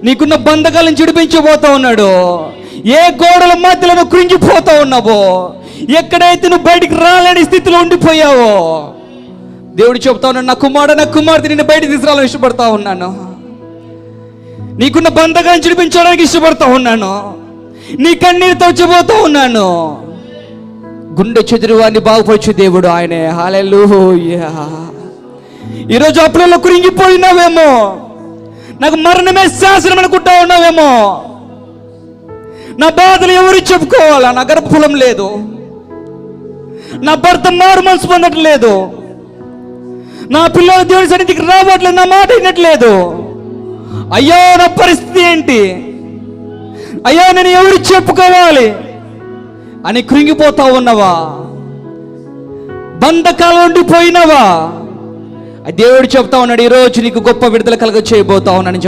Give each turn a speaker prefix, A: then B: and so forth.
A: నీకున్న బంధకాలను చిడిపించబోతా ఉన్నాడు. ఏ గోడల మధ్యలో నువ్వు కృంగిపోతా ఉన్నావో, ఎక్కడైతే నువ్వు బయటికి రాలేని స్థితిలో ఉండిపోయావో, దేవుడు చెప్తా ఉన్నాడు, నా కుమారుడు నా కుమార్తె నిన్ను బయటికి తీసుకురావాలని ఇష్టపడతా ఉన్నాను. నీకున్న బంధకాలను చిడిపించడానికి ఇష్టపడతా ఉన్నాను. నీ కన్నీరు తోచబోతా ఉన్నాను. గుండె చెదిరి వాడిని బాగుపరచు దేవుడు ఆయనే. హల్లెలూయా. ఈరోజు అప్పులలో కృంగిపోయినావేమో, నాకు మరణమే శాసనం అనుకుంటా ఉన్నావేమో. నా బాధలు ఎవరు చెప్పుకోవాలా? నా గర్భఫలం లేదు, నా భర్త మారు మనసు పొందట్లేదు, నా పిల్లలు దేవుడి సన్నిధికి రావట్లేదు, నా మాట వినట్లేదు. అయ్యో నా పరిస్థితి ఏంటి? అయ్యో నేను ఎవరు చెప్పుకోవాలి అని కృంగిపోతా ఉన్నవా? బంధకాలు ఉండిపోయినవా? దేవుడు చెప్తా ఉన్నాడు, ఈరోజు నీకు గొప్ప విడుదల కలుగ చేయబోతా ఉన్నానని